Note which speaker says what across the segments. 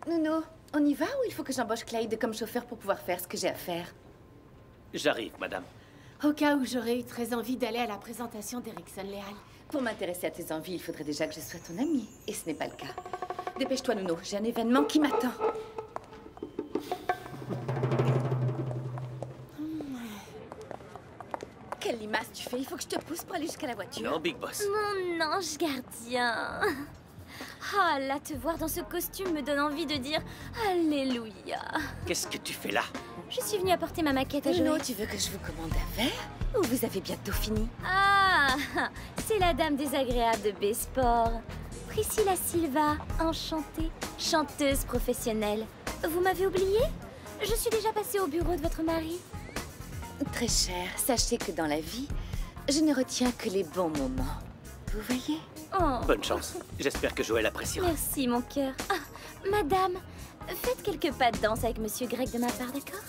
Speaker 1: Nuno, on y va ou il faut que j'embauche Clyde comme chauffeur pour pouvoir faire ce que j'ai à faire?
Speaker 2: J'arrive, madame.
Speaker 3: Au cas où j'aurais eu très envie d'aller à la présentation d'Erickson Leal.
Speaker 1: Pour m'intéresser à tes envies, il faudrait déjà que je sois ton amie. Et ce n'est pas le cas. Dépêche-toi, Nuno, j'ai un événement qui m'attend. Quelle limace tu fais? Il faut que je te pousse pour aller jusqu'à la voiture.
Speaker 2: Non, Big Boss.
Speaker 4: Mon ange gardien. Ah, là, te voir dans ce costume me donne envie de dire Alléluia.
Speaker 2: Qu'est-ce que tu fais là?
Speaker 4: Je suis venue apporter ma maquette à
Speaker 1: Nuno,
Speaker 4: Joël.
Speaker 1: tu veux que je vous commande un verre? Ou vous avez bientôt fini?
Speaker 4: Ah, c'est la dame désagréable de B-Sport. Priscilla Silva, enchantée, chanteuse professionnelle. Vous m'avez oublié? Je suis déjà passée au bureau de votre mari.
Speaker 1: Très cher, sachez que dans la vie, je ne retiens que les bons moments. Vous voyez?
Speaker 4: Oh,
Speaker 2: Bonne chance. J'espère que Joël appréciera.
Speaker 4: merci mon cœur. Ah, madame, faites quelques pas de danse avec monsieur Greg de ma part, d'accord?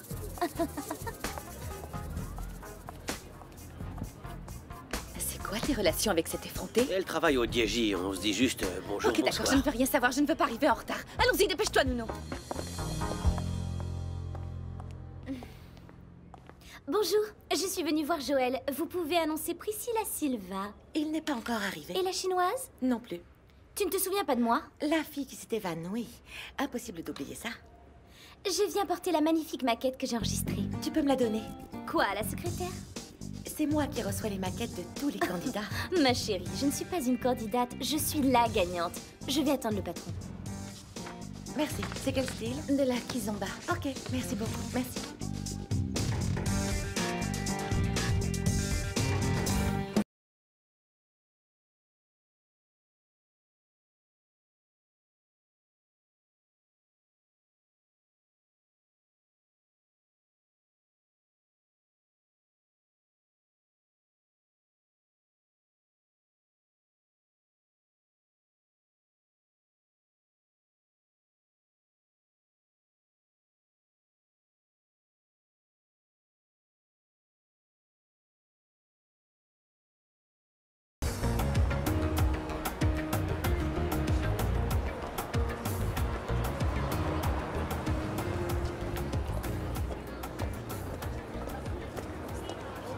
Speaker 1: C'est quoi tes relations avec cet effronté?
Speaker 2: Elle travaille au Diégy, on se dit juste bonjour,
Speaker 1: Ok, d'accord,
Speaker 2: bonsoir.
Speaker 1: je ne veux rien savoir, je ne veux pas arriver en retard. Allons-y, dépêche-toi, Nuno.
Speaker 4: Bonjour, je suis venue voir Joël. Vous pouvez annoncer Priscilla Silva.
Speaker 5: Il n'est pas encore arrivé.
Speaker 4: Et la chinoise?
Speaker 5: Non plus.
Speaker 4: Tu ne te souviens pas de moi?
Speaker 5: La fille qui s'est évanouie. Impossible d'oublier ça.
Speaker 4: Je viens porter la magnifique maquette que j'ai enregistrée.
Speaker 5: Tu peux me la donner?
Speaker 4: Quoi, la secrétaire?
Speaker 5: C'est moi qui reçois les maquettes de tous les candidats.
Speaker 4: Ma chérie, je ne suis pas une candidate, je suis la gagnante. Je vais attendre le patron.
Speaker 5: Merci. C'est quel style?
Speaker 1: De la kizomba.
Speaker 5: Ok, merci beaucoup. Merci.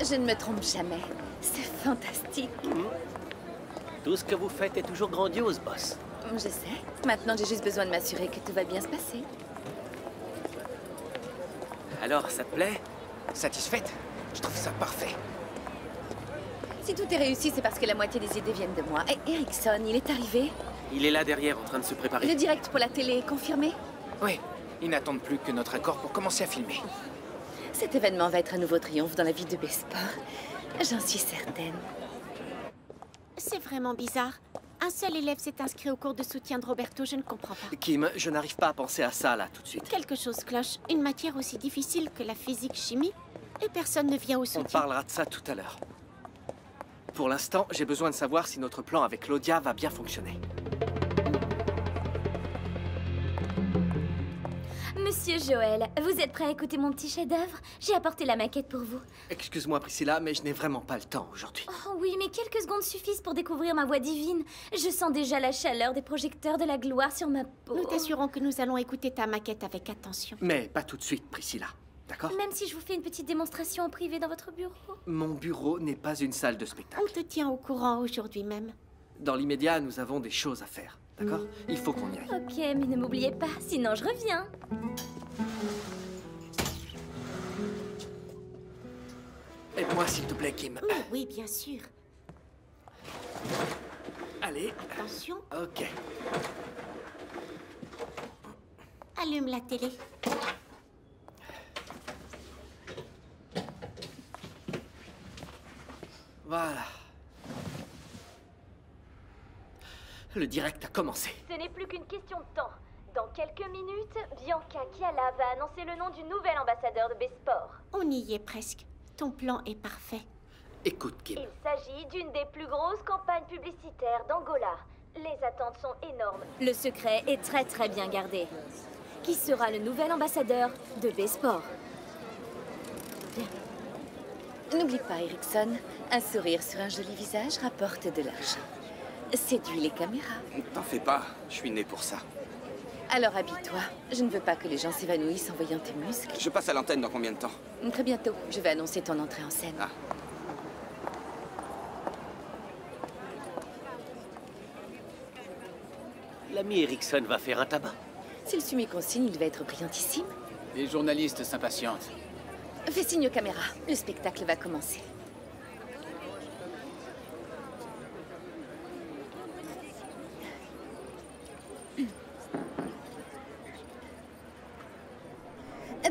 Speaker 1: Je ne me trompe jamais. C'est fantastique.
Speaker 2: Tout ce que vous faites est toujours grandiose, boss.
Speaker 1: Je sais. Maintenant, j'ai juste besoin de m'assurer que tout va bien se passer.
Speaker 2: Alors, ça te plaît?
Speaker 6: Satisfaite? Je trouve ça parfait.
Speaker 1: Si tout est réussi, c'est parce que la moitié des idées viennent de moi. Et Erickson, il est arrivé?
Speaker 6: Il est là derrière en train de se préparer.
Speaker 1: Le direct pour la télé est confirmé?
Speaker 6: Oui, ils n'attendent plus que notre accord pour commencer à filmer.
Speaker 1: Cet événement va être un nouveau triomphe dans la vie de B-Sport. J'en suis certaine.
Speaker 3: C'est vraiment bizarre. Un seul élève s'est inscrit au cours de soutien de Roberto, je ne comprends pas.
Speaker 7: Kim, je n'arrive pas à penser à ça, là, tout de suite.
Speaker 3: Quelque chose cloche. Une matière aussi difficile que la physique-chimie, et personne ne vient au
Speaker 7: On
Speaker 3: soutien.
Speaker 7: parlera de ça tout à l'heure. Pour l'instant, j'ai besoin de savoir si notre plan avec Claudia va bien fonctionner.
Speaker 4: Monsieur Joël, vous êtes prêt à écouter mon petit chef-d'œuvre? J'ai apporté la maquette pour vous.
Speaker 7: Excuse-moi, Priscilla, mais je n'ai vraiment pas le temps aujourd'hui.
Speaker 4: Oh oui, mais quelques secondes suffisent pour découvrir ma voix divine. Je sens déjà la chaleur des projecteurs de la gloire sur ma peau.
Speaker 3: Nous t'assurons que nous allons écouter ta maquette avec attention.
Speaker 7: Mais pas tout de suite, Priscilla. D'accord?
Speaker 4: Même si je vous fais une petite démonstration en privé dans votre bureau.
Speaker 7: Mon bureau n'est pas une salle de
Speaker 3: On
Speaker 7: spectacle.
Speaker 3: te tient au courant aujourd'hui même.
Speaker 7: Dans l'immédiat, nous avons des choses à faire. D'accord? Il faut qu'on y aille.
Speaker 4: Ok, mais ne m'oubliez pas, sinon je reviens.
Speaker 7: Aide-moi, s'il te plaît, Kim.
Speaker 3: Mais oui, bien sûr.
Speaker 7: Allez.
Speaker 3: Attention,
Speaker 7: Ok.
Speaker 3: allume la télé.
Speaker 7: Voilà. Le direct a commencé.
Speaker 4: Ce n'est plus qu'une question de temps. Dans quelques minutes, Bianca Chiala va annoncer le nom du nouvel ambassadeur de B-Sport.
Speaker 3: On y est presque. Ton plan est parfait.
Speaker 7: Écoute, Kim.
Speaker 4: Il s'agit d'une des plus grosses campagnes publicitaires d'Angola. Les attentes sont énormes. Le secret est très bien gardé. Qui sera le nouvel ambassadeur de B-Sport?
Speaker 1: N'oublie pas, Erickson, un sourire sur un joli visage rapporte de l'argent. Séduis les caméras.
Speaker 6: T'en fais pas, je suis né pour ça.
Speaker 1: Alors habille-toi. Je ne veux pas que les gens s'évanouissent en voyant tes muscles.
Speaker 8: Je passe à l'antenne dans combien de temps?
Speaker 1: Très bientôt, je vais annoncer ton entrée en scène.
Speaker 8: Ah.
Speaker 2: L'ami Erickson va faire un tabac.
Speaker 1: S'il suit mes consignes, il va être brillantissime.
Speaker 6: Les journalistes s'impatientent.
Speaker 1: Fais signe aux caméras. Le spectacle va commencer.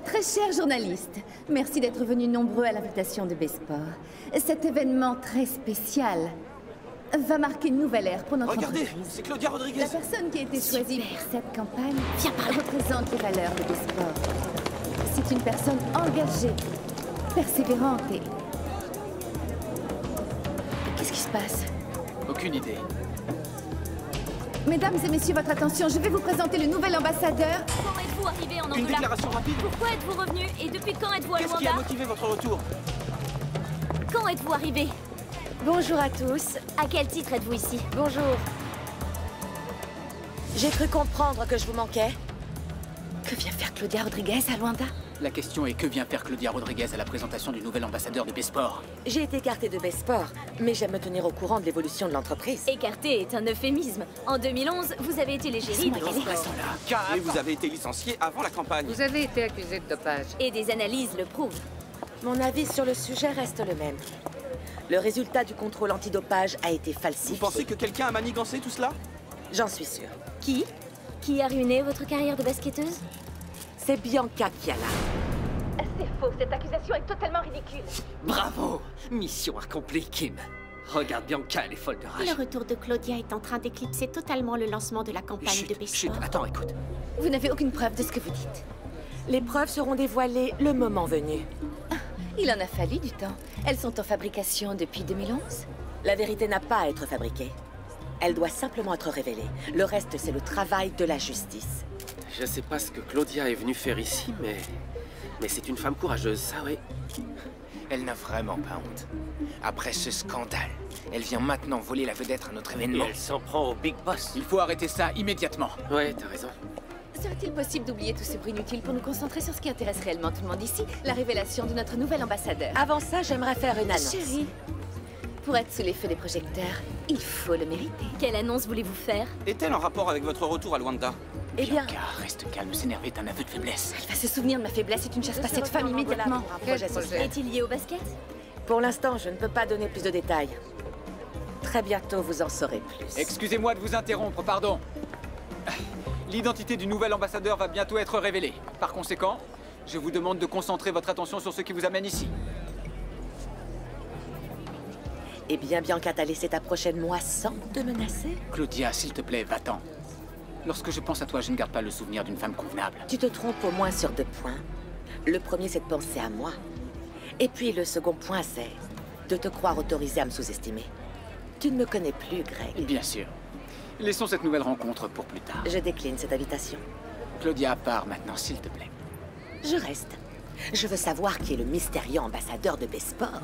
Speaker 1: Très chers journalistes, merci d'être venus nombreux à l'invitation de B-Sport. Cet événement très spécial va marquer une nouvelle ère pour notre
Speaker 8: Regardez,
Speaker 1: entreprise.
Speaker 8: c'est Claudia Rodriguez.
Speaker 1: La personne qui a été choisie pour cette campagne représente les valeurs de B-Sport. C'est une personne engagée, persévérante et... Qu'est-ce qui se passe?
Speaker 6: Aucune idée.
Speaker 1: Mesdames et messieurs, votre attention, je vais vous présenter le nouvel ambassadeur.
Speaker 4: Quand êtes-vous arrivé en Angola?
Speaker 8: Une déclaration rapide.
Speaker 4: Pourquoi êtes-vous revenu et depuis quand êtes-vous à
Speaker 8: Qu'est-ce qui a
Speaker 4: Luanda?
Speaker 8: motivé votre retour?
Speaker 4: Quand êtes-vous arrivé?
Speaker 5: Bonjour à tous.
Speaker 4: À quel titre êtes-vous ici?
Speaker 5: Bonjour. J'ai cru comprendre que je vous manquais.
Speaker 1: Que vient faire Claudia Rodriguez à Luanda?
Speaker 6: La question est que vient faire Claudia Rodriguez à la présentation du nouvel ambassadeur de B-Sport?
Speaker 5: J'ai été écartée de B-Sport, mais j'aime me tenir au courant de l'évolution de l'entreprise.
Speaker 4: Écarté est un euphémisme. En 2011, vous avez été l'égérie de
Speaker 8: Et vous avez été licencié avant la campagne.
Speaker 9: Vous avez été accusé de dopage.
Speaker 4: Et des analyses le prouvent.
Speaker 5: Mon avis sur le sujet reste le même. Le résultat du contrôle antidopage a été falsifié.
Speaker 8: Vous pensez que quelqu'un a manigancé tout cela?
Speaker 5: J'en suis sûre.
Speaker 4: Qui? Qui a ruiné votre carrière de basketteuse?
Speaker 5: C'est Bianca Fiala.
Speaker 1: C'est faux, cette accusation est totalement ridicule.
Speaker 7: Bravo! Mission accomplie, Kim. Regarde Bianca, elle est folle de rage.
Speaker 3: Le retour de Claudia est en train d'éclipser totalement le lancement de la campagne de
Speaker 7: Chut, chut,
Speaker 3: B-Sport.
Speaker 7: attends, écoute.
Speaker 1: Vous n'avez aucune preuve de ce que vous dites.
Speaker 5: Les preuves seront dévoilées le moment venu.
Speaker 1: Il en a fallu du temps. Elles sont en fabrication depuis 2011.
Speaker 5: La vérité n'a pas à être fabriquée. Elle doit simplement être révélée. Le reste, c'est le travail de la justice.
Speaker 2: Je sais pas ce que Claudia est venue faire ici, mais c'est une femme courageuse, ça, oui.
Speaker 6: Elle n'a vraiment pas honte. Après ce scandale, elle vient maintenant voler la vedette à notre événement.
Speaker 2: Et elle s'en prend au Big Boss.
Speaker 6: Il faut arrêter ça immédiatement.
Speaker 2: Ouais, t'as raison.
Speaker 1: Serait-il possible d'oublier tout ce bruit inutile pour nous concentrer sur ce qui intéresse réellement tout le monde ici, la révélation de notre nouvel ambassadeur?
Speaker 5: Avant ça, j'aimerais faire une annonce.
Speaker 1: Chérie, pour être sous les feux des projecteurs, il faut le mériter.
Speaker 4: Quelle annonce voulez-vous faire?
Speaker 8: Est-elle en rapport avec votre retour à Luanda?
Speaker 5: Eh bien,
Speaker 6: Bianca, reste calme, s'énerver est un aveu de faiblesse.
Speaker 1: Elle va se souvenir de ma faiblesse et tu ne chasses pas cette femme immédiatement.
Speaker 5: Projet social.
Speaker 4: Est-il lié au basket?
Speaker 5: Pour l'instant, je ne peux pas donner plus de détails. Très bientôt, vous en saurez plus.
Speaker 6: Excusez-moi de vous interrompre, pardon. L'identité du nouvel ambassadeur va bientôt être révélée. Par conséquent, je vous demande de concentrer votre attention sur ce qui vous amène ici.
Speaker 5: Eh bien, Bianca t'a laissé ta prochaine moisson te menacer?
Speaker 6: Claudia, s'il te plaît, va-t'en. Lorsque je pense à toi, je ne garde pas le souvenir d'une femme convenable.
Speaker 5: Tu te trompes au moins sur 2 points. Le premier, c'est de penser à moi. Et puis le second point, c'est de te croire autorisé à me sous-estimer. Tu ne me connais plus, Greg.
Speaker 6: Bien sûr. Laissons cette nouvelle rencontre pour plus tard.
Speaker 5: Je décline cette invitation.
Speaker 6: Claudia, pars maintenant, s'il te plaît.
Speaker 5: Je reste. Je veux savoir qui est le mystérieux ambassadeur de B-Sport.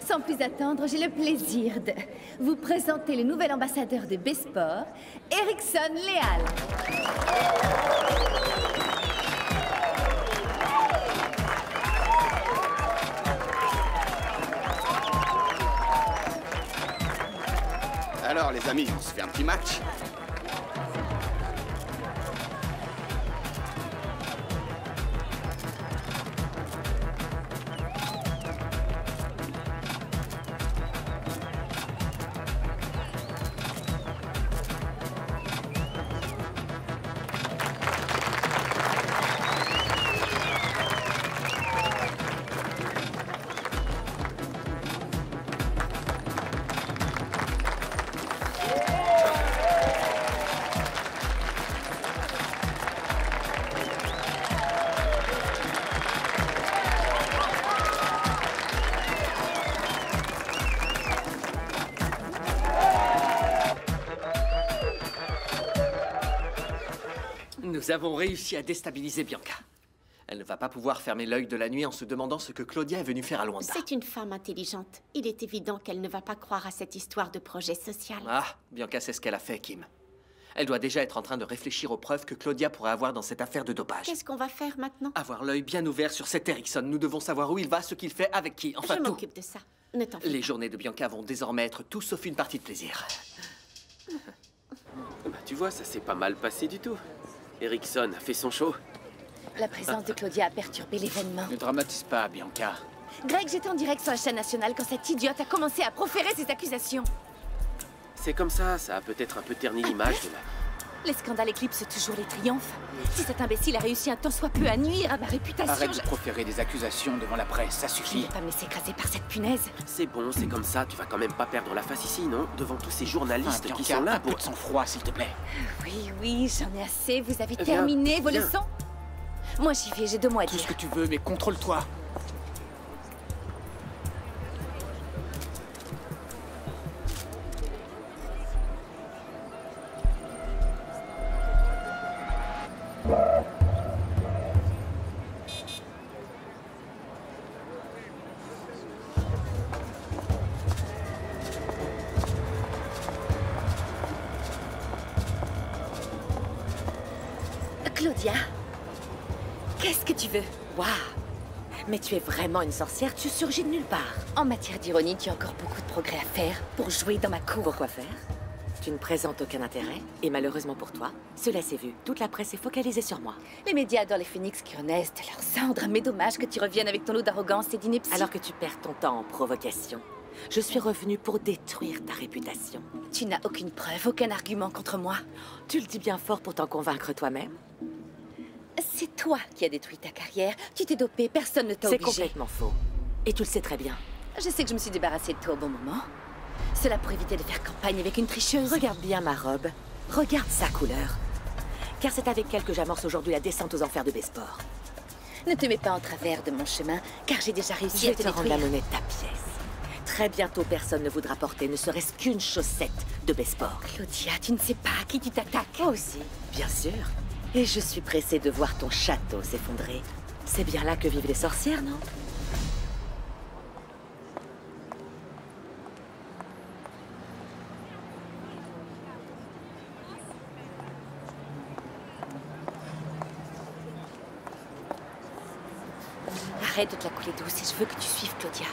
Speaker 1: Sans plus attendre, j'ai le plaisir de vous présenter le nouvel ambassadeur de B-Sport, Erickson Léal.
Speaker 8: Alors les amis, on se fait un petit match?
Speaker 7: Nous avons réussi à déstabiliser Bianca. Elle ne va pas pouvoir fermer l'œil de la nuit en se demandant ce que Claudia est venue faire à Luanda.
Speaker 3: C'est une femme intelligente. Il est évident qu'elle ne va pas croire à cette histoire de projet social.
Speaker 7: Ah, Bianca sait ce qu'elle a fait, Kim. Elle doit déjà être en train de réfléchir aux preuves que Claudia pourrait avoir dans cette affaire de dopage.
Speaker 3: Qu'est-ce qu'on va faire maintenant?
Speaker 7: Avoir l'œil bien ouvert sur cet Erickson. Nous devons savoir où il va, ce qu'il fait, avec qui, enfin
Speaker 3: Je
Speaker 7: tout.
Speaker 3: m'occupe de ça. Ne t'en fais
Speaker 7: Les
Speaker 3: pas.
Speaker 7: journées de Bianca vont désormais être tout sauf une partie de plaisir.
Speaker 2: Bah, tu vois, ça s'est pas mal passé du tout. Erickson a fait son show.
Speaker 1: La présence de Claudia a perturbé l'événement.
Speaker 6: Ne dramatise pas, Bianca.
Speaker 1: Greg, j'étais en direct sur la chaîne nationale quand cette idiote a commencé à proférer ses accusations.
Speaker 2: C'est comme ça a peut-être un peu terni l'image de la...
Speaker 1: Les scandales éclipsent toujours les triomphes. Si cet imbécile a réussi un tant soit peu à nuire à ma réputation,
Speaker 6: Arrête de proférer des accusations devant la presse, ça
Speaker 1: je ne
Speaker 6: suffit.
Speaker 1: vais pas me laisser écraser par cette punaise.
Speaker 2: C'est bon, c'est comme ça, tu vas quand même pas perdre la face ici, non? Devant tous ces journalistes qui
Speaker 6: Bianca,
Speaker 2: sont là
Speaker 6: un peu
Speaker 2: pour...
Speaker 6: de sang-froid, s'il te plaît.
Speaker 1: Oui, j'en ai assez. Vous avez
Speaker 2: Viens,
Speaker 1: terminé vos
Speaker 2: viens.
Speaker 1: leçons? Moi, j'y vais, j'ai 2 mots à
Speaker 6: Tout
Speaker 1: dire.
Speaker 6: ce que tu veux, mais contrôle-toi.
Speaker 1: Claudia, qu'est-ce que tu veux?
Speaker 5: Waouh! Mais tu es vraiment une sorcière, tu surgis de nulle part.
Speaker 1: En matière d'ironie, tu as encore beaucoup de progrès à faire pour jouer dans ma cour.
Speaker 5: Pourquoi faire? Tu ne présentes aucun intérêt, et malheureusement pour toi, cela s'est vu. Toute la presse est focalisée sur moi.
Speaker 1: Les médias adorent les phénix qui renaissent de leurs cendres, mais dommage que tu reviennes avec ton lot d'arrogance et d'ineptie.
Speaker 5: Alors que tu perds ton temps en provocation, je suis revenue pour détruire ta réputation.
Speaker 1: Tu n'as aucune preuve, aucun argument contre moi.
Speaker 5: Tu le dis bien fort pour t'en convaincre toi-même.
Speaker 1: C'est toi qui as détruit ta carrière. Tu t'es dopé, personne ne t'a
Speaker 5: C'est
Speaker 1: obligé.
Speaker 5: complètement faux. Et tu le sais très bien.
Speaker 1: Je sais que je me suis débarrassée de toi au bon moment. Cela pour éviter de faire campagne avec une tricheuse.
Speaker 5: Regarde bien ma robe. Regarde sa couleur. Car c'est avec elle que j'amorce aujourd'hui la descente aux enfers de Besport.
Speaker 1: Ne te mets pas en travers de mon chemin, car j'ai déjà réussi
Speaker 5: Je
Speaker 1: à
Speaker 5: vais
Speaker 1: te
Speaker 5: te rendre la
Speaker 1: détruire.
Speaker 5: monnaie de ta pièce. Très bientôt, personne ne voudra porter ne serait-ce qu'une chaussette de Besport.
Speaker 1: Claudia, tu ne sais pas à qui tu t'attaques.
Speaker 5: Moi aussi, bien sûr. Et je suis pressée de voir ton château s'effondrer. C'est bien là que vivent les sorcières, non?
Speaker 1: Arrête de te la couler douce et je veux que tu suives Claudia.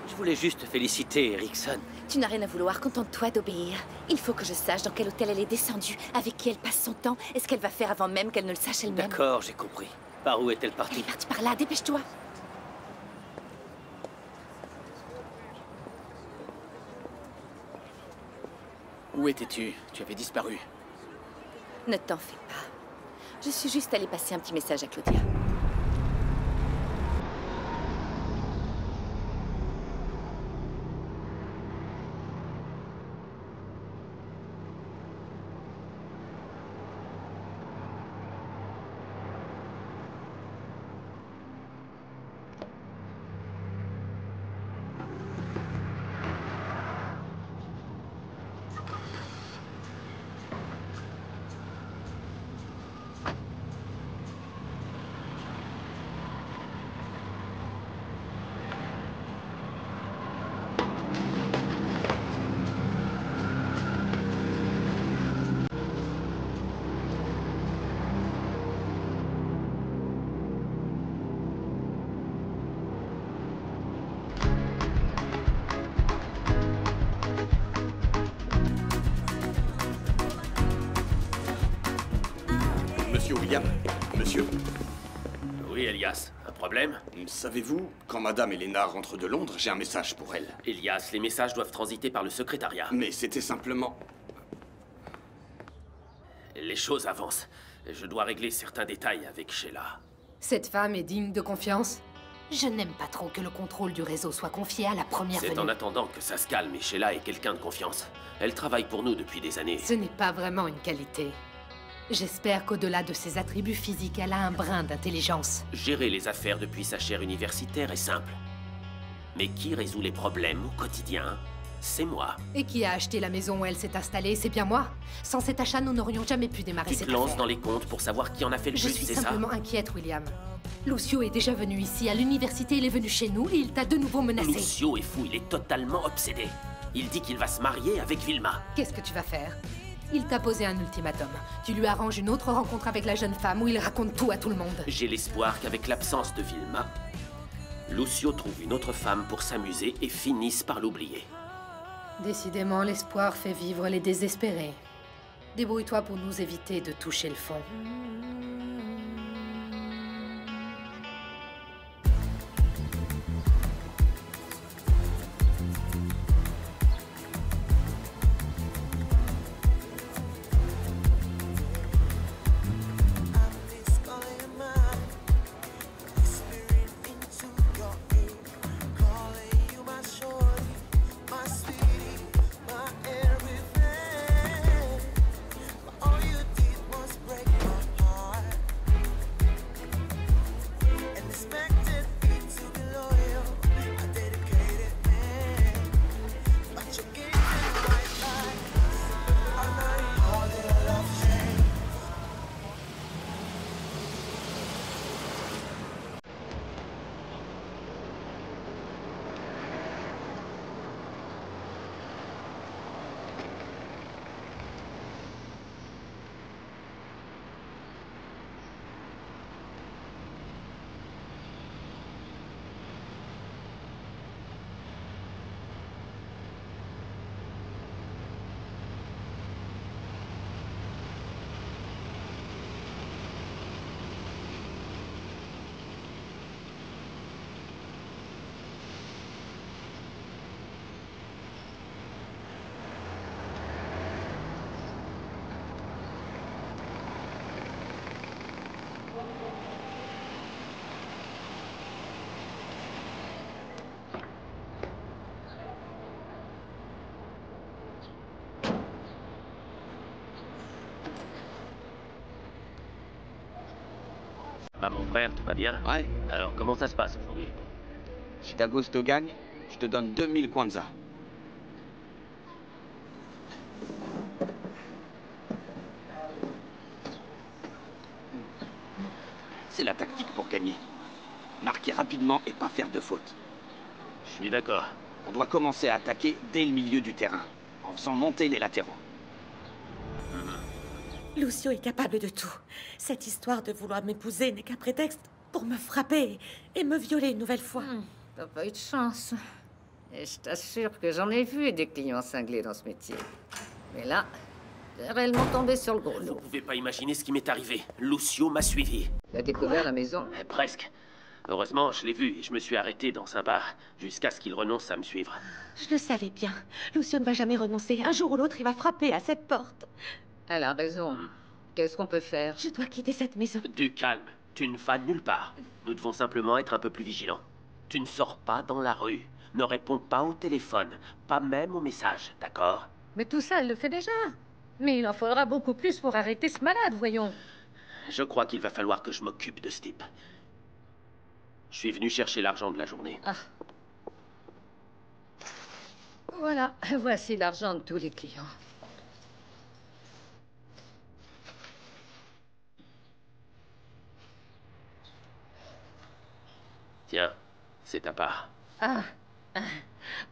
Speaker 2: Je voulais juste te féliciter, Erickson.
Speaker 1: Tu n'as rien à vouloir, contente-toi d'obéir. Il faut que je sache dans quel hôtel elle est descendue, avec qui elle passe son temps, et ce qu'elle va faire avant même qu'elle ne le sache elle-même.
Speaker 2: D'accord, j'ai compris. Par où est-elle
Speaker 1: Elle
Speaker 2: partie?
Speaker 1: est partie par là, dépêche-toi.
Speaker 6: Où étais-tu? Tu avais disparu.
Speaker 1: Ne t'en fais pas. Je suis juste allée passer un petit message à Claudia.
Speaker 8: Monsieur William, monsieur,
Speaker 2: Oui, Elias. Un problème?
Speaker 8: savez-vous, quand Madame Elena rentre de Londres, j'ai un message pour elle.
Speaker 2: Elias, les messages doivent transiter par le secrétariat.
Speaker 8: Mais c'était simplement...
Speaker 2: Les choses avancent. Je dois régler certains détails avec Sheila.
Speaker 10: Cette femme est digne de confiance. Je n'aime pas trop que le contrôle du réseau soit confié à la première
Speaker 2: C'est
Speaker 10: venue.
Speaker 2: en attendant que ça se calme et Sheila est quelqu'un de confiance. Elle travaille pour nous depuis des années.
Speaker 10: Ce n'est pas vraiment une qualité. J'espère qu'au-delà de ses attributs physiques, elle a un brin d'intelligence.
Speaker 2: Gérer les affaires depuis sa chaire universitaire est simple. Mais qui résout les problèmes au quotidien? C'est moi.
Speaker 10: Et qui a acheté la maison où elle s'est installée? C'est bien moi. Sans cet achat, nous n'aurions jamais pu démarrer
Speaker 2: Tu
Speaker 10: cette
Speaker 2: te lances
Speaker 10: affaire.
Speaker 2: dans les comptes pour savoir qui en a fait le
Speaker 10: Je
Speaker 2: plus,
Speaker 10: suis
Speaker 2: c'est ça?
Speaker 10: simplement inquiète, William. Lucio est déjà venu ici. À l'université, il est venu chez nous et il t'a de nouveau menacé.
Speaker 2: Lucio est fou, il est totalement obsédé. Il dit qu'il va se marier avec Vilma.
Speaker 10: Qu'est-ce que tu vas faire? Il t'a posé un ultimatum. Tu lui arranges une autre rencontre avec la jeune femme où il raconte tout à tout le monde.
Speaker 2: J'ai l'espoir qu'avec l'absence de Vilma, Lucio trouve une autre femme pour s'amuser et finisse par l'oublier.
Speaker 10: Décidément, l'espoir fait vivre les désespérés. Débrouille-toi pour nous éviter de toucher le fond.
Speaker 2: Ah, mon frère, tout va bien?
Speaker 8: Ouais.
Speaker 2: Alors, comment ça se passe aujourd'hui?
Speaker 8: Si D'Agosto gagne, je te donne 2000 kwanza. C'est la tactique pour gagner. Marquer rapidement et pas faire de faute.
Speaker 2: Je suis d'accord.
Speaker 8: On doit commencer à attaquer dès le milieu du terrain, en faisant monter les latéraux.
Speaker 5: Lucio est capable de tout. Cette histoire de vouloir m'épouser n'est qu'un prétexte pour me frapper et me violer une nouvelle fois.
Speaker 9: T'as pas eu de chance. Et je t'assure que j'en ai vu des clients cinglés dans ce métier. Mais là, t'es réellement tombé sur le gros
Speaker 2: Vous
Speaker 9: lot.
Speaker 2: pouvez pas imaginer ce qui m'est arrivé. Lucio m'a suivi.
Speaker 9: T'as découvert la maison?
Speaker 2: Presque. Heureusement, je l'ai vu et je me suis arrêté dans un bar, jusqu'à ce qu'il renonce à me suivre.
Speaker 5: Je le savais bien. Lucio ne va jamais renoncer. Un jour ou l'autre, il va frapper à cette porte.
Speaker 9: Elle a raison. Qu'est-ce qu'on peut faire?
Speaker 5: Je dois quitter cette maison.
Speaker 2: Du calme. Tu ne vas nulle part. Nous devons simplement être un peu plus vigilants. Tu ne sors pas dans la rue. Ne réponds pas au téléphone. Pas même aux messages, d'accord?
Speaker 9: Mais tout ça, elle le fait déjà. Mais il en faudra beaucoup plus pour arrêter ce malade, voyons.
Speaker 2: Je crois qu'il va falloir que je m'occupe de ce type. Je suis venu chercher l'argent de la journée.
Speaker 9: Ah. Voilà, voici l'argent de tous les clients.
Speaker 2: Tiens, c'est ta part.
Speaker 9: Ah,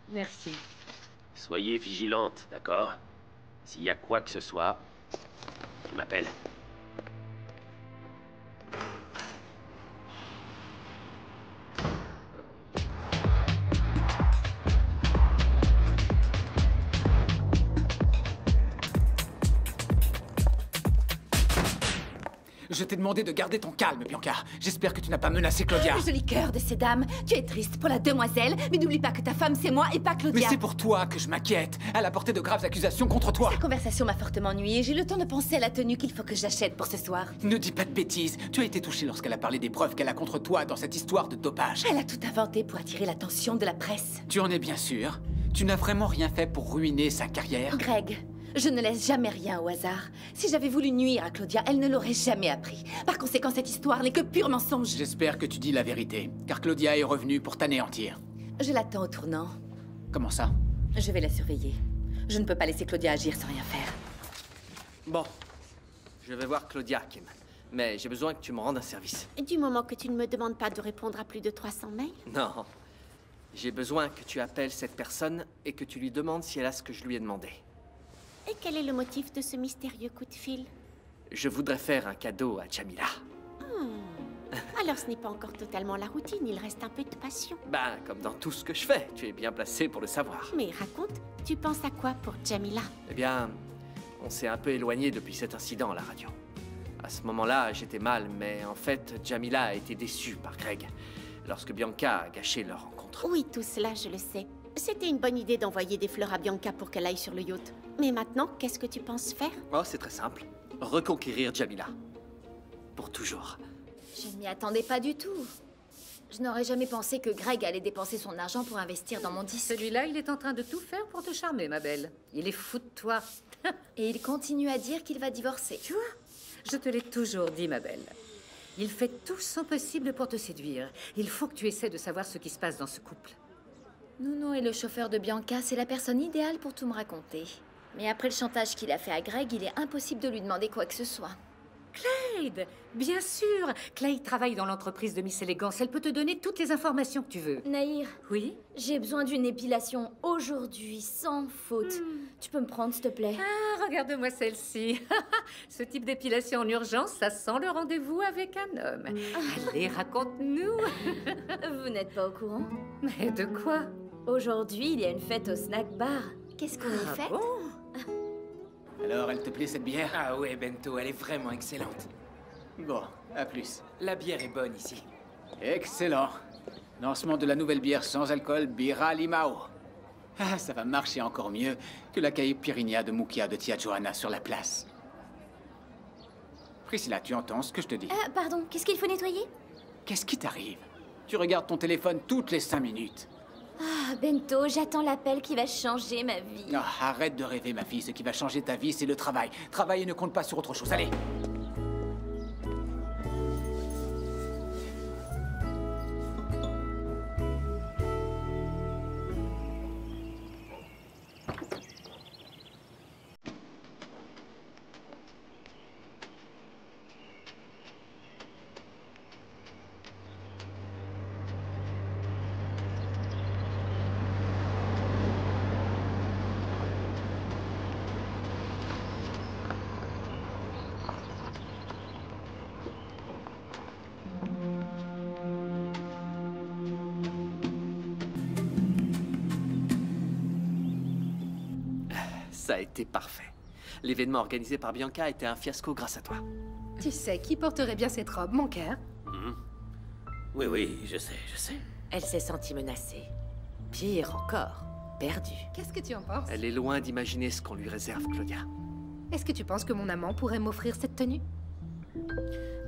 Speaker 9: merci.
Speaker 2: Soyez vigilante, d'accord? S'il y a quoi que ce soit, tu m'appelles.
Speaker 6: Je t'ai demandé de garder ton calme, Bianca. J'espère que tu n'as pas menacé Claudia.
Speaker 1: Le joli cœur de ces dames. Tu es triste pour la demoiselle, mais n'oublie pas que ta femme, c'est moi et pas Claudia.
Speaker 6: Mais c'est pour toi que je m'inquiète. Elle a porté de graves accusations contre toi.
Speaker 1: Cette conversation m'a fortement ennuyée. J'ai le temps de penser à la tenue qu'il faut que j'achète pour ce soir.
Speaker 6: Ne dis pas de bêtises. Tu as été touché lorsqu'elle a parlé des preuves qu'elle a contre toi dans cette histoire de dopage.
Speaker 1: Elle a tout inventé pour attirer l'attention de la presse.
Speaker 6: Tu en es bien sûr? Tu n'as vraiment rien fait pour ruiner sa carrière?
Speaker 1: Greg, je ne laisse jamais rien au hasard. Si j'avais voulu nuire à Claudia, elle ne l'aurait jamais appris. Par conséquent, cette histoire n'est que pur mensonge.
Speaker 6: J'espère que tu dis la vérité, car Claudia est revenue pour t'anéantir.
Speaker 1: Je l'attends au tournant.
Speaker 6: Comment ça?
Speaker 1: Je vais la surveiller. Je ne peux pas laisser Claudia agir sans rien faire.
Speaker 7: Bon. Je vais voir Claudia, Kim. Mais j'ai besoin que tu me rendes un service.
Speaker 3: Du moment que tu ne me demandes pas de répondre à plus de 300 mails.
Speaker 7: Non. J'ai besoin que tu appelles cette personne et que tu lui demandes si elle a ce que je lui ai demandé.
Speaker 3: Et quel est le motif de ce mystérieux coup de fil?
Speaker 7: Je voudrais faire un cadeau à Jamila.
Speaker 3: Alors ce n'est pas encore totalement la routine, il reste un peu de passion.
Speaker 7: Ben, comme dans tout ce que je fais, tu es bien placé pour le savoir.
Speaker 3: Mais raconte, tu penses à quoi pour Jamila?
Speaker 7: Eh bien, on s'est un peu éloigné depuis cet incident à la radio. À ce moment-là, j'étais mal, mais en fait, Jamila a été déçue par Greg lorsque Bianca a gâché leur rencontre.
Speaker 3: Oui, tout cela, je le sais. C'était une bonne idée d'envoyer des fleurs à Bianca pour qu'elle aille sur le yacht. Mais maintenant, qu'est-ce que tu penses faire?
Speaker 7: Oh, c'est très simple. Reconquérir Jamila. Pour toujours.
Speaker 4: Je ne m'y attendais pas du tout. Je n'aurais jamais pensé que Greg allait dépenser son argent pour investir dans mon disque.
Speaker 9: Celui-là, il est en train de tout faire pour te charmer, ma belle. Il est fou de toi.
Speaker 4: Et il continue à dire qu'il va divorcer.
Speaker 9: Tu vois? Je te l'ai toujours dit, ma belle. Il fait tout son possible pour te séduire. Il faut que tu essaies de savoir ce qui se passe dans ce couple.
Speaker 4: Nounou est le chauffeur de Bianca, c'est la personne idéale pour tout me raconter. Mais après le chantage qu'il a fait à Greg, il est impossible de lui demander quoi que ce soit.
Speaker 9: Clyde, bien sûr. Clyde travaille dans l'entreprise de Miss Élégance. Elle peut te donner toutes les informations que tu veux.
Speaker 4: Nahir.
Speaker 9: Oui?
Speaker 4: J'ai besoin d'une épilation aujourd'hui, sans faute. Tu peux me prendre, s'il te plaît?
Speaker 9: Ah, regarde-moi celle-ci. Ce type d'épilation en urgence, ça sent le rendez-vous avec un homme. Allez, raconte-nous.
Speaker 4: Vous n'êtes pas au courant?
Speaker 9: Mais de quoi?
Speaker 4: Aujourd'hui, il y a une fête au snack bar. Qu'est-ce qu'on y fait?
Speaker 9: Bon?
Speaker 6: Alors, elle te plaît cette bière?
Speaker 11: Ah ouais, Bento, elle est vraiment excellente.
Speaker 6: Bon, à plus.
Speaker 11: La bière est bonne ici.
Speaker 6: Excellent. Lancement de la nouvelle bière sans alcool, Bira Limao. Ah, ça va marcher encore mieux que la caipirinha de Mukia de Tia Johanna sur la place. Priscilla, tu entends ce que je te dis?
Speaker 4: Pardon, qu'est-ce qu'il faut nettoyer?
Speaker 6: Qu'est-ce qui t'arrive? Tu regardes ton téléphone toutes les 5 minutes.
Speaker 4: Ah, Bento, j'attends l'appel qui va changer ma vie.
Speaker 6: Ah, arrête de rêver, ma fille. Ce qui va changer ta vie, c'est le travail. Travaille et ne compte pas sur autre chose. Allez!
Speaker 7: Ça a été parfait. L'événement organisé par Bianca a été un fiasco grâce à toi.
Speaker 10: Tu sais qui porterait bien cette robe, mon cœur?
Speaker 2: Oui, oui, je sais.
Speaker 5: Elle s'est sentie menacée. Pire encore, perdue.
Speaker 10: Qu'est-ce que tu en penses?
Speaker 7: Elle est loin d'imaginer ce qu'on lui réserve, Claudia.
Speaker 10: Est-ce que tu penses que mon amant pourrait m'offrir cette tenue?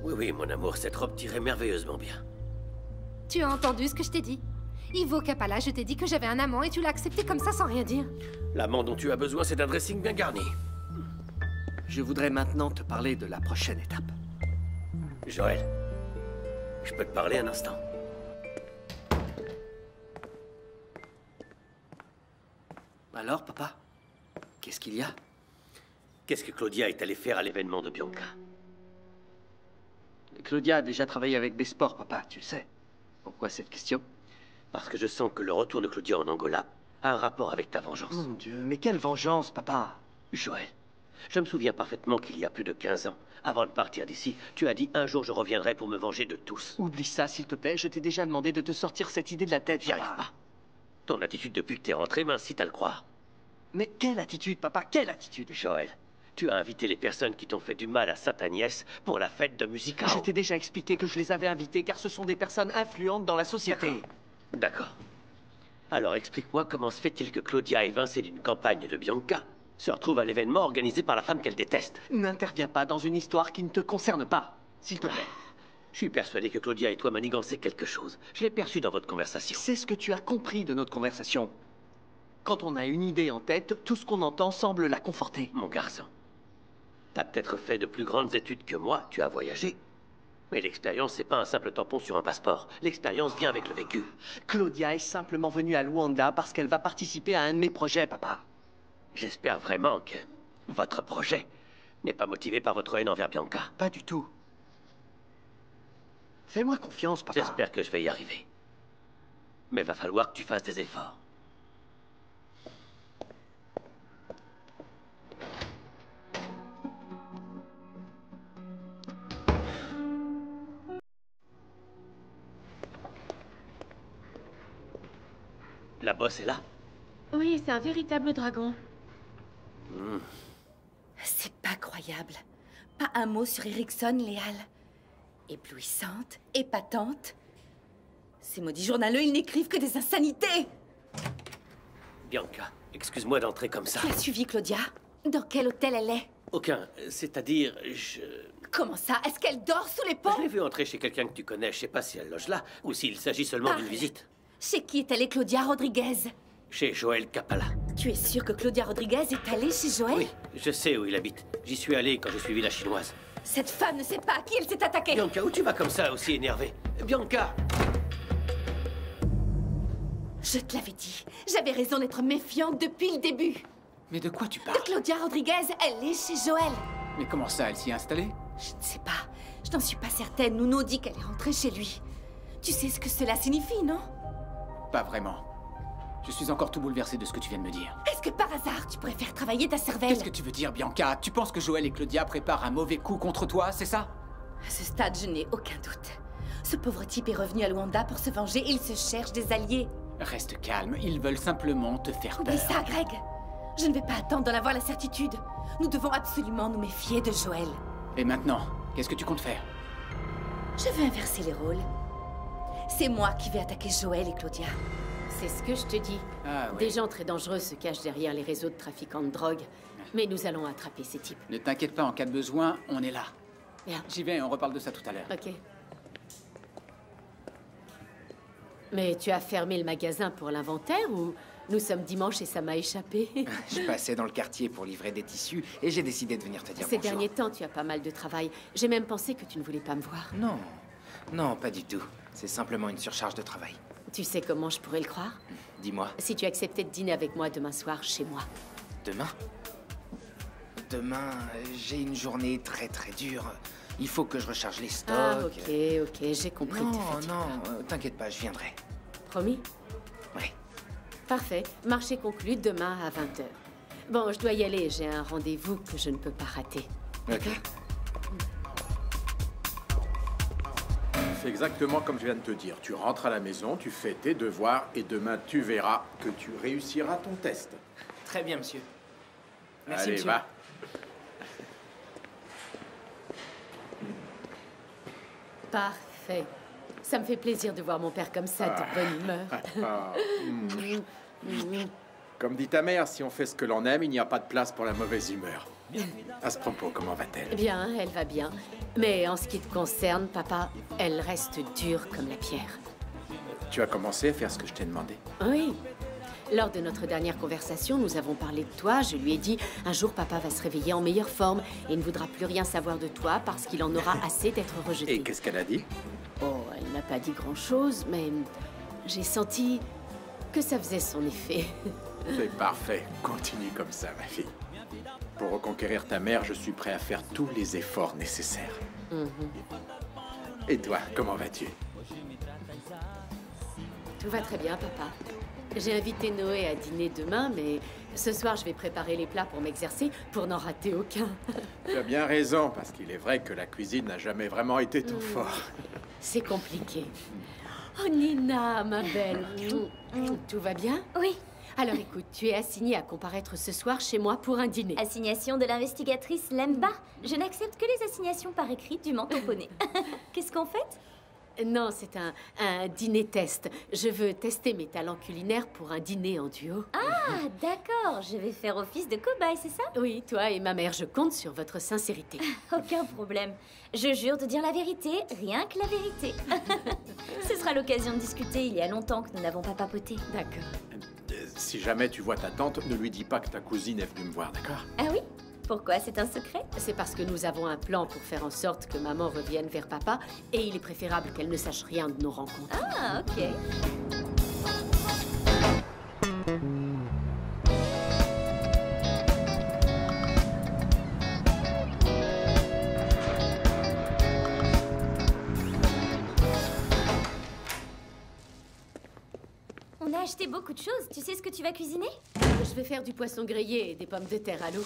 Speaker 2: Oui, oui, mon amour, cette robe t'irait merveilleusement bien.
Speaker 10: Tu as entendu ce que je t'ai dit? Ivo Capala, je t'ai dit que j'avais un amant et tu l'as accepté comme ça sans rien dire.
Speaker 2: L'amant dont tu as besoin, c'est d'un dressing bien garni.
Speaker 7: Je voudrais maintenant te parler de la prochaine étape.
Speaker 2: Joël, je peux te parler un instant?
Speaker 7: Alors, papa? Qu'est-ce qu'il y a?
Speaker 2: Qu'est-ce que Claudia est allée faire à l'événement de Bianca?
Speaker 7: Claudia a déjà travaillé avec Besport, papa, tu le sais. Pourquoi cette question?
Speaker 2: Parce que je sens que le retour de Claudia en Angola a un rapport avec ta vengeance.
Speaker 7: Mon Dieu, mais quelle vengeance, papa?
Speaker 2: Joël, je me souviens parfaitement qu'il y a plus de 15 ans, avant de partir d'ici, tu as dit un jour je reviendrai pour me venger de tous.
Speaker 7: Oublie ça, s'il te plaît. Je t'ai déjà demandé de te sortir cette idée de la tête,
Speaker 2: J'y arrive pas. Ton attitude depuis que t'es rentré m'incite à le croire.
Speaker 7: Mais quelle attitude, papa? Quelle attitude?
Speaker 2: Joël, tu as invité les personnes qui t'ont fait du mal à Sainte-Agnès pour la fête de Musica.
Speaker 7: Je t'ai déjà expliqué que je les avais invitées car ce sont des personnes influentes dans la société.
Speaker 2: D'accord. Alors explique-moi comment se fait-il que Claudia, évincée d'une campagne de Bianca, se retrouve à l'événement organisé par la femme qu'elle déteste?
Speaker 7: N'interviens pas dans une histoire qui ne te concerne pas, s'il te plaît.
Speaker 2: Je suis persuadé que Claudia et toi manigancez quelque chose. Je l'ai perçu dans votre conversation.
Speaker 7: C'est ce que tu as compris de notre conversation. Quand on a une idée en tête, tout ce qu'on entend semble la conforter.
Speaker 2: Mon garçon, t'as peut-être fait de plus grandes études que moi, tu as voyagé. Mais l'expérience, c'est pas un simple tampon sur un passeport. L'expérience vient avec le vécu.
Speaker 7: Claudia est simplement venue à Luanda parce qu'elle va participer à un de mes projets, papa.
Speaker 2: J'espère vraiment que votre projet n'est pas motivé par votre haine envers Bianca.
Speaker 7: Pas du tout.
Speaker 8: Fais-moi confiance, papa.
Speaker 2: J'espère que je vais y arriver. Mais va falloir que tu fasses des efforts. La bosse est là?
Speaker 3: Oui, c'est un véritable dragon.
Speaker 1: C'est pas croyable. Pas un mot sur Erickson, Léal. Éblouissante, épatante. Ces maudits journaleux, ils n'écrivent que des insanités.
Speaker 2: Bianca, excuse-moi d'entrer comme ça.
Speaker 1: Tu as suivi Claudia? Dans quel hôtel elle est?
Speaker 2: Aucun. C'est-à-dire,
Speaker 1: Comment ça? Est-ce qu'elle dort sous les ponts?
Speaker 2: Je l'ai vue entrer chez quelqu'un que tu connais. Je sais pas si elle loge là ou s'il s'agit seulement d'une visite.
Speaker 1: Chez qui est allée Claudia Rodriguez?
Speaker 2: Chez Joël Capala.
Speaker 1: Tu es sûr que Claudia Rodriguez est allée chez Joël?
Speaker 2: Oui, je sais où il habite. J'y suis allé quand j'ai suivi la chinoise.
Speaker 1: Cette femme ne sait pas à qui elle s'est attaquée.
Speaker 2: Bianca, où tu vas comme ça, aussi énervée? Bianca!
Speaker 1: Je te l'avais dit. J'avais raison d'être méfiante depuis le début.
Speaker 6: Mais de quoi tu
Speaker 1: De
Speaker 6: parles?
Speaker 1: Claudia Rodriguez, elle est chez Joël.
Speaker 6: Mais comment ça, elle s'y est installée?
Speaker 1: Je ne sais pas. Je n'en suis pas certaine. Nuno dit qu'elle est rentrée chez lui. Tu sais ce que cela signifie, non?
Speaker 6: Pas vraiment. Je suis encore tout bouleversé de ce que tu viens de me dire.
Speaker 1: Est-ce que par hasard, tu pourrais faire travailler ta cervelle?
Speaker 6: Qu'est-ce que tu veux dire, Bianca? Tu penses que Joël et Claudia préparent un mauvais coup contre toi, c'est ça?
Speaker 1: À ce stade, je n'ai aucun doute. Ce pauvre type est revenu à Luanda pour se venger et il se cherche des alliés.
Speaker 6: Reste calme, ils veulent simplement te faire peur.
Speaker 1: Oublie ça, Greg. Je ne vais pas attendre d'en avoir la certitude. Nous devons absolument nous méfier de Joël.
Speaker 6: Et maintenant, qu'est-ce que tu comptes faire?
Speaker 1: Je veux inverser les rôles. C'est moi qui vais attaquer Joël et Claudia.
Speaker 3: C'est ce que je te dis.
Speaker 6: Ah, ouais.
Speaker 3: Des gens très dangereux se cachent derrière les réseaux de trafiquants de drogue. Mais nous allons attraper ces types.
Speaker 6: Ne t'inquiète pas, en cas de besoin, on est là.
Speaker 3: Bien.
Speaker 6: J'y vais, on reparle de ça tout à l'heure.
Speaker 3: Ok. Mais tu as fermé le magasin pour l'inventaire ou nous sommes dimanche et ça m'a échappé?
Speaker 11: Je passais dans le quartier pour livrer des tissus et j'ai décidé de venir te dire
Speaker 3: Ces
Speaker 11: bonjour.
Speaker 3: derniers temps, tu as pas mal de travail. J'ai même pensé que tu ne voulais pas me voir.
Speaker 11: Non, non, pas du tout. C'est simplement une surcharge de travail.
Speaker 3: Tu sais comment je pourrais le croire?
Speaker 11: Dis-moi,
Speaker 3: Si tu acceptais de dîner avec moi demain soir chez moi.
Speaker 11: demain? Demain, j'ai une journée très très dure. Il faut que je recharge les stocks.
Speaker 3: Ah, ok, j'ai compris.
Speaker 11: Non,
Speaker 3: t'es fatigué.
Speaker 11: non, t'inquiète pas, je viendrai.
Speaker 3: Promis?
Speaker 11: Oui.
Speaker 3: Parfait. Marché conclu demain à 20h. Bon, je dois y aller. J'ai un rendez-vous que je ne peux pas rater.
Speaker 11: Ok.
Speaker 12: C'est exactement comme je viens de te dire. Tu rentres à la maison, tu fais tes devoirs et demain tu verras que tu réussiras ton test.
Speaker 11: Très bien, monsieur. Merci,
Speaker 12: Allez,
Speaker 11: monsieur.
Speaker 12: va.
Speaker 3: Parfait. Ça me fait plaisir de voir mon père comme ça, de bonne humeur.
Speaker 12: Ah, Comme dit ta mère, si on fait ce que l'on aime, il n'y a pas de place pour la mauvaise humeur. À ce propos, comment va-t-elle?
Speaker 3: Bien, elle va bien. Mais en ce qui te concerne, papa, elle reste dure comme la pierre.
Speaker 12: Tu as commencé à faire ce que je t'ai demandé?
Speaker 3: Oui. Lors de notre dernière conversation, nous avons parlé de toi. Je lui ai dit, un jour, papa va se réveiller en meilleure forme et ne voudra plus rien savoir de toi parce qu'il en aura assez d'être rejeté.
Speaker 12: Et qu'est-ce qu'elle a dit?
Speaker 3: Oh, elle n'a pas dit grand-chose, mais j'ai senti que ça faisait son effet.
Speaker 12: C'est parfait. Continue comme ça, ma fille. Pour reconquérir ta mère, je suis prêt à faire tous les efforts nécessaires. Et toi, comment vas-tu?
Speaker 3: Tout va très bien, papa. J'ai invité Noé à dîner demain, mais ce soir, je vais préparer les plats pour m'exercer, pour n'en rater aucun.
Speaker 12: Tu as bien raison, parce qu'il est vrai que la cuisine n'a jamais vraiment été ton fort.
Speaker 3: C'est compliqué. Oh, Nina, ma belle. Tout va bien?
Speaker 4: Oui.
Speaker 3: Alors écoute, tu es assignée à comparaître ce soir chez moi pour un dîner.
Speaker 4: Assignation de l'investigatrice Lemba. Je n'accepte que les assignations par écrit du menton poney. Qu'est-ce qu'on fait?
Speaker 3: Non, c'est un dîner test. Je veux tester mes talents culinaires pour un dîner en duo.
Speaker 4: Ah, d'accord. Je vais faire office de cobaye, c'est ça?
Speaker 3: Oui, toi et ma mère, je compte sur votre sincérité.
Speaker 4: Aucun problème. Je jure de dire la vérité, rien que la vérité. Ce sera l'occasion de discuter. Il y a longtemps que nous n'avons pas papoté.
Speaker 3: D'accord.
Speaker 12: Si jamais tu vois ta tante, ne lui dis pas que ta cousine est venue me voir, d'accord?
Speaker 4: Ah oui? Pourquoi? C'est un secret?
Speaker 3: C'est parce que nous avons un plan pour faire en sorte que maman revienne vers papa et il est préférable qu'elle ne sache rien de nos rencontres.
Speaker 4: Ah, ok. acheté beaucoup de choses. Tu sais ce que tu vas cuisiner?
Speaker 3: Je vais faire du poisson grillé et des pommes de terre à l'eau.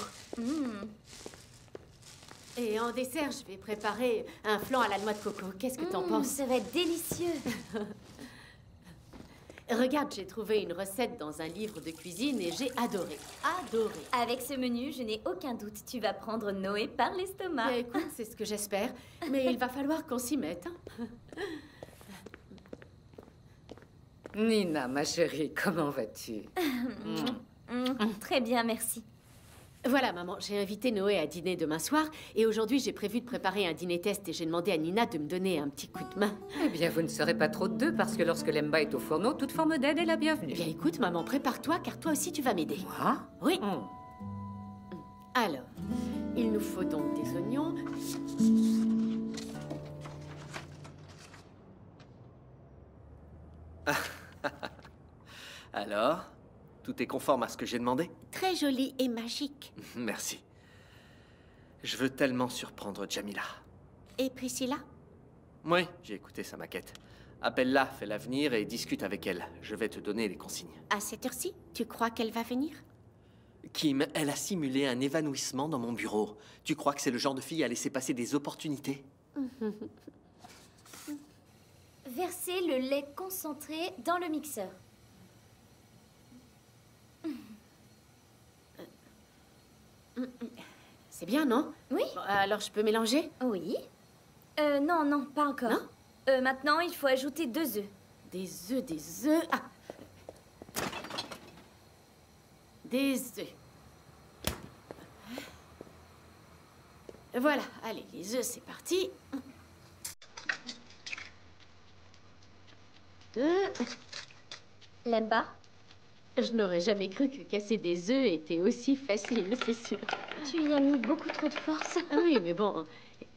Speaker 3: Et en dessert, je vais préparer un flan à la noix de coco. Qu'est-ce que t'en penses?
Speaker 4: Ça va être délicieux.
Speaker 3: Regarde, j'ai trouvé une recette dans un livre de cuisine et j'ai adoré. Adoré.
Speaker 4: Avec ce menu, je n'ai aucun doute. Tu vas prendre Noé par l'estomac.
Speaker 3: Bien, écoute, c'est ce que j'espère. Mais il va falloir qu'on s'y mette. Hein.
Speaker 9: Nina, ma chérie, comment vas-tu?
Speaker 4: Très bien, merci.
Speaker 3: Voilà, maman, j'ai invité Noé à dîner demain soir et aujourd'hui, j'ai prévu de préparer un dîner test et j'ai demandé à Nina de me donner un petit coup de main.
Speaker 9: Eh bien, vous ne serez pas trop de deux parce que lorsque l'Emba est au fourneau, toute forme d'aide est la bienvenue.
Speaker 3: Eh bien, écoute, maman, prépare-toi car toi aussi, tu vas m'aider.
Speaker 9: Moi?
Speaker 3: Oui. Alors, il nous faut donc des oignons.
Speaker 7: Alors, tout est conforme à ce que j'ai demandé?
Speaker 3: Très joli et magique.
Speaker 7: Merci. Je veux tellement surprendre Jamila.
Speaker 3: Et Priscilla?
Speaker 7: Oui, j'ai écouté sa maquette. Appelle-la, fais-la venir et discute avec elle. Je vais te donner les consignes.
Speaker 3: À cette heure-ci, tu crois qu'elle va venir?
Speaker 7: Kim, elle a simulé un évanouissement dans mon bureau. Tu crois que c'est le genre de fille à laisser passer des opportunités?
Speaker 4: Versez le lait concentré dans le mixeur.
Speaker 3: C'est bien, non?
Speaker 4: Oui.
Speaker 3: Bon, alors, je peux mélanger?
Speaker 4: Oui. Non, non, pas encore.
Speaker 3: Non?
Speaker 4: Maintenant, il faut ajouter 2 œufs.
Speaker 3: Des œufs, des œufs... Ah! Des œufs. Voilà, allez, les œufs, c'est parti.
Speaker 4: L'Emba?
Speaker 3: Je n'aurais jamais cru que casser des œufs était aussi facile, c'est sûr.
Speaker 4: Tu y as mis beaucoup trop de force.
Speaker 3: Oui, mais bon,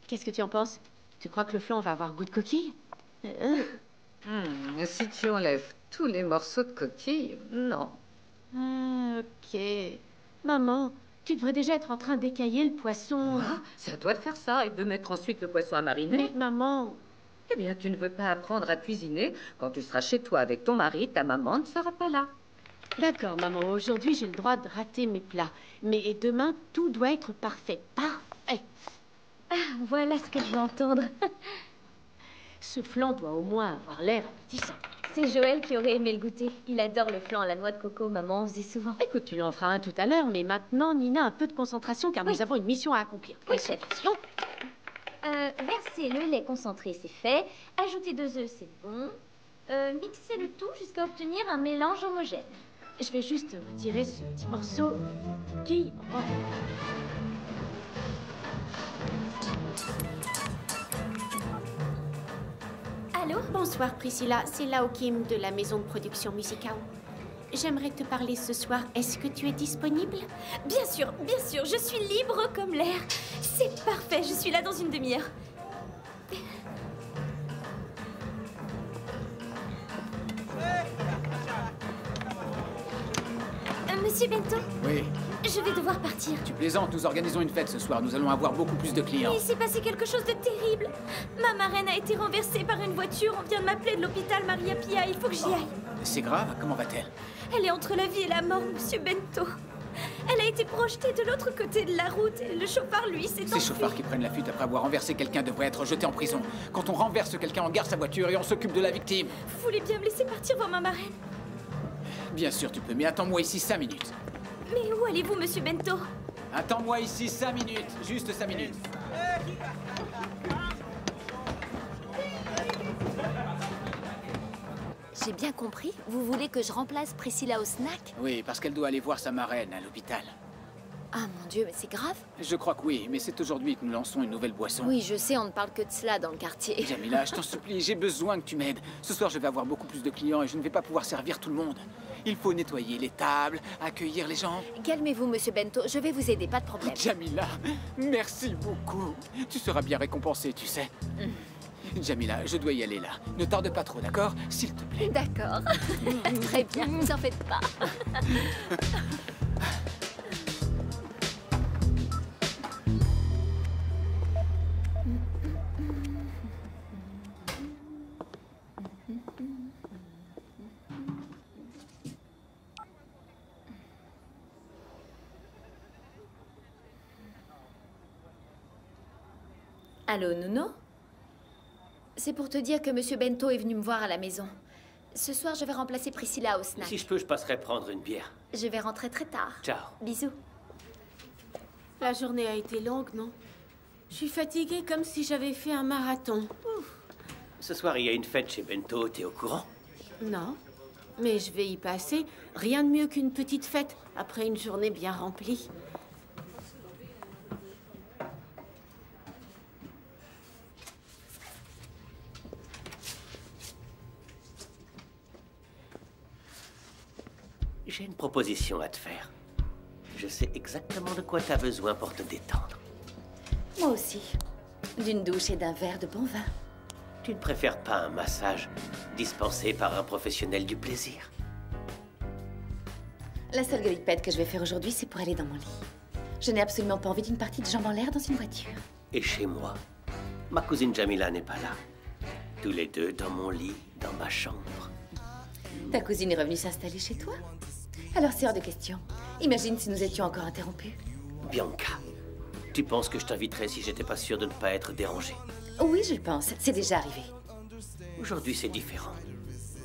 Speaker 3: qu'est-ce que tu en penses? Tu crois que le flan va avoir goût de coquille?
Speaker 9: Si tu enlèves tous les morceaux de coquille, non.
Speaker 3: Ok. Maman, tu devrais déjà être en train d'écailler le poisson.
Speaker 9: Ah, c'est à toi de faire ça et de mettre ensuite le poisson à mariner.
Speaker 3: Mais maman...
Speaker 9: Eh bien, tu ne veux pas apprendre à cuisiner. Quand tu seras chez toi avec ton mari, ta maman ne sera pas là.
Speaker 3: D'accord, maman. Aujourd'hui, j'ai le droit de rater mes plats. Mais demain, tout doit être parfait. Parfait.
Speaker 4: Ah, voilà ce que je veux entendre.
Speaker 3: Ce flan doit au moins avoir l'air appétissant.
Speaker 4: C'est Joël qui aurait aimé le goûter. Il adore le flan à la noix de coco, maman en faisait souvent.
Speaker 3: Écoute, tu lui en feras un tout à l'heure, mais maintenant, Nina, un peu de concentration, car nous avons une mission à accomplir.
Speaker 4: Oui, chef. Versez le lait concentré, c'est fait. Ajoutez 2 œufs, c'est bon. Mixez le tout jusqu'à obtenir un mélange homogène.
Speaker 3: Je vais juste retirer ce petit morceau qui...
Speaker 4: Allô?
Speaker 3: Bonsoir Priscilla, c'est Lao Kim de la maison de production musicale. J'aimerais te parler ce soir. Est-ce que tu es disponible?
Speaker 4: Bien sûr, je suis libre comme l'air. C'est parfait, je suis là dans une demi-heure. Monsieur Bento?
Speaker 6: Oui.
Speaker 4: Je vais devoir partir.
Speaker 6: Tu plaisantes, nous organisons une fête ce soir. Nous allons avoir beaucoup plus de clients.
Speaker 4: Il s'est passé quelque chose de terrible. Ma marraine a été renversée par une voiture. On vient de m'appeler de l'hôpital Maria Pia. Il faut que j'y aille.
Speaker 6: C'est grave? Comment va-t-elle?
Speaker 4: Elle est entre la vie et la mort, monsieur Bento. Elle a été projetée de l'autre côté de la route et le chauffard, lui, s'est enfui.
Speaker 6: Ces chauffards qui prennent la fuite après avoir renversé quelqu'un devraient être jetés en prison. Quand on renverse quelqu'un, on garde sa voiture et on s'occupe de la victime.
Speaker 4: Vous voulez bien me laisser partir voir ma marraine?
Speaker 6: Bien sûr, tu peux, mais attends-moi ici 5 minutes.
Speaker 4: Mais où allez-vous, monsieur Bento?
Speaker 6: Attends-moi ici 5 minutes. Juste 5 minutes.
Speaker 13: J'ai bien compris. Vous voulez que je remplace Priscilla au snack?
Speaker 6: Oui, parce qu'elle doit aller voir sa marraine à l'hôpital.
Speaker 13: Ah mon Dieu, mais c'est grave?
Speaker 6: Je crois que oui, mais c'est aujourd'hui que nous lançons une nouvelle boisson.
Speaker 13: Oui, je sais, on ne parle que de cela dans le quartier.
Speaker 6: Jamila, je t'en supplie, j'ai besoin que tu m'aides. Ce soir, je vais avoir beaucoup plus de clients et je ne vais pas pouvoir servir tout le monde. Il faut nettoyer les tables, accueillir les gens.
Speaker 13: Calmez-vous, monsieur Bento, je vais vous aider, pas de problème.
Speaker 6: Jamila, merci beaucoup. Tu seras bien récompensée, tu sais. Jamila, je dois y aller là. Ne tarde pas trop, d'accord? S'il te plaît.
Speaker 13: D'accord. Très bien, ne vous en faites pas.
Speaker 3: Allô, Nuno? C'est pour te dire que Monsieur Bento est venu me voir à la maison. Ce soir, je vais remplacer Priscilla au snack.
Speaker 2: Si je peux, je passerai prendre une bière.
Speaker 3: Je vais rentrer très tard.
Speaker 2: Ciao.
Speaker 3: Bisous.
Speaker 14: La journée a été longue, non? Je suis fatiguée comme si j'avais fait un marathon. Ouf.
Speaker 2: Ce soir, il y a une fête chez Bento, t'es au courant?
Speaker 14: Non, mais je vais y passer. Rien de mieux qu'une petite fête après une journée bien remplie.
Speaker 2: J'ai une proposition à te faire. Je sais exactement de quoi t'as besoin pour te détendre.
Speaker 1: Moi aussi. D'une douche et d'un verre de bon vin.
Speaker 2: Tu ne préfères pas un massage dispensé par un professionnel du plaisir?
Speaker 1: La seule galipette que je vais faire aujourd'hui, c'est pour aller dans mon lit. Je n'ai absolument pas envie d'une partie de jambes en l'air dans une voiture.
Speaker 2: Et chez moi, ma cousine Jamila n'est pas là. Tous les deux dans mon lit, dans ma chambre.
Speaker 1: Ta cousine est revenue s'installer chez toi? Alors c'est hors de question. Imagine si nous étions encore interrompus.
Speaker 2: Bianca, tu penses que je t'inviterais si j'étais pas sûr de ne pas être dérangé?
Speaker 1: Oui, je le pense. C'est déjà arrivé.
Speaker 2: Aujourd'hui, c'est différent.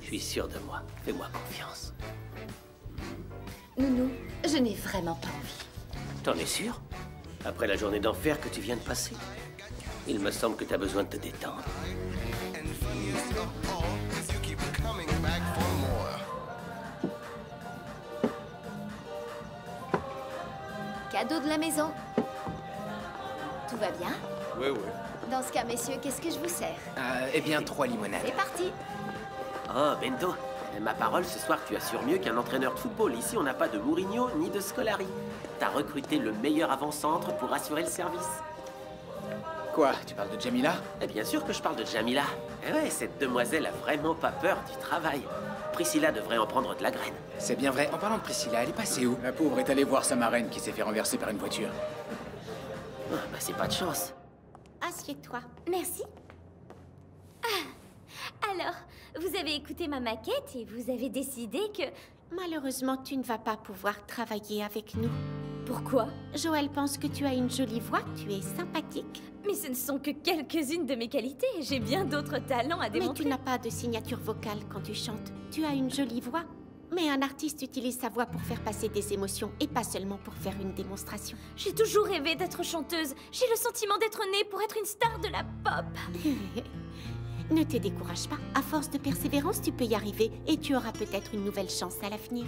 Speaker 2: Je suis sûr de moi. Fais-moi confiance.
Speaker 1: Nounou, je n'ai vraiment pas envie.
Speaker 2: T'en es sûr? Après la journée d'enfer que tu viens de passer? Il me semble que t'as besoin de te détendre.
Speaker 4: Cadeau de la maison. Tout va bien?
Speaker 11: Oui, oui.
Speaker 4: Dans ce cas, messieurs, qu'est-ce que je vous sers?
Speaker 11: Eh bien, 3 limonades.
Speaker 4: C'est parti.
Speaker 2: Oh, Bento, ma parole, ce soir, tu assures mieux qu'un entraîneur de football. Ici, on n'a pas de Mourinho ni de Scolari. T'as recruté le meilleur avant-centre pour assurer le service.
Speaker 11: Quoi? Tu parles de Jamila?
Speaker 2: Eh bien sûr que je parle de Jamila. Eh ouais, cette demoiselle a vraiment pas peur du travail. Priscilla devrait en prendre de la graine.
Speaker 11: C'est bien vrai. En parlant de Priscilla, elle est passée où? La pauvre est allée voir sa marraine qui s'est fait renverser par une voiture.
Speaker 2: Ah, bah c'est pas de chance.
Speaker 4: Assieds-toi. Merci. Ah, alors, vous avez écouté ma maquette et vous avez décidé que...
Speaker 14: Malheureusement, tu ne vas pas pouvoir travailler avec nous.
Speaker 4: Pourquoi?
Speaker 14: Joël pense que tu as une jolie voix, tu es sympathique.
Speaker 4: Mais ce ne sont que quelques-unes de mes qualités. J'ai bien d'autres talents à démontrer.
Speaker 14: Mais tu n'as pas de signature vocale quand tu chantes. Tu as une jolie voix. Mais un artiste utilise sa voix pour faire passer des émotions et pas seulement pour faire une démonstration.
Speaker 4: J'ai toujours rêvé d'être chanteuse. J'ai le sentiment d'être née pour être une star de la pop.
Speaker 14: Ne te décourage pas. À force de persévérance, tu peux y arriver et tu auras peut-être une nouvelle chance à l'avenir.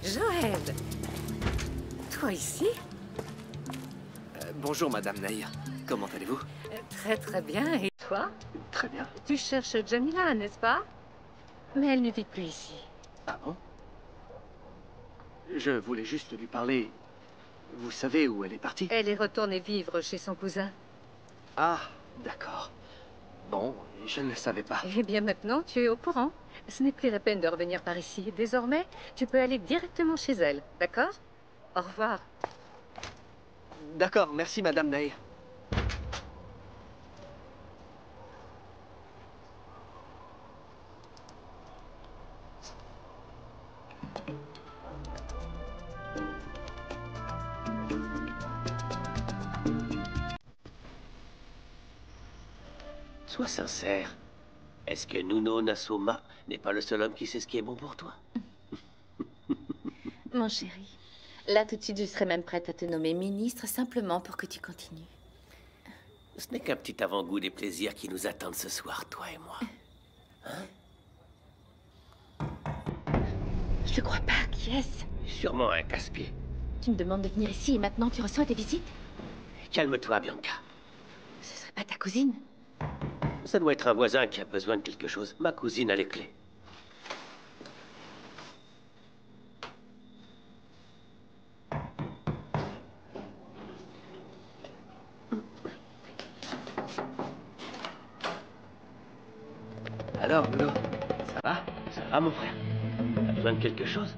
Speaker 9: Joël! Toi ici?
Speaker 7: Bonjour, Madame Nair. Comment allez-vous?
Speaker 9: Très très bien. Et toi?
Speaker 7: Très bien.
Speaker 9: Tu cherches Jamila, n'est-ce pas? Mais elle ne vit plus ici.
Speaker 7: Ah bon? Je voulais juste lui parler. Vous savez où elle est partie?
Speaker 9: Elle est retournée vivre chez son cousin.
Speaker 7: Ah, d'accord. Bon, je ne le savais pas.
Speaker 9: Eh bien maintenant, tu es au courant. Ce n'est plus la peine de revenir par ici. Désormais, tu peux aller directement chez elle, d'accord? Au revoir.
Speaker 7: D'accord, merci Madame Nair.
Speaker 2: Sois sincère. Est-ce que Nuno Nassoma n'est pas le seul homme qui sait ce qui est bon pour toi?
Speaker 1: Mon chéri, là tout de suite je serais même prête à te nommer ministre simplement pour que tu continues.
Speaker 2: Ce n'est qu'un petit avant-goût des plaisirs qui nous attendent ce soir, toi et moi. Hein?
Speaker 1: Je crois pas, qui est-ce?
Speaker 2: Sûrement un casse-pied.
Speaker 1: Tu me demandes de venir ici et maintenant tu reçois des visites?
Speaker 2: Calme-toi, Bianca.
Speaker 1: Ce serait pas ta cousine?
Speaker 2: Ça doit être un voisin qui a besoin de quelque chose. Ma cousine a les clés.
Speaker 7: Alors, Nuno, ça va?
Speaker 2: Ça va, mon frère? T'as besoin de quelque chose?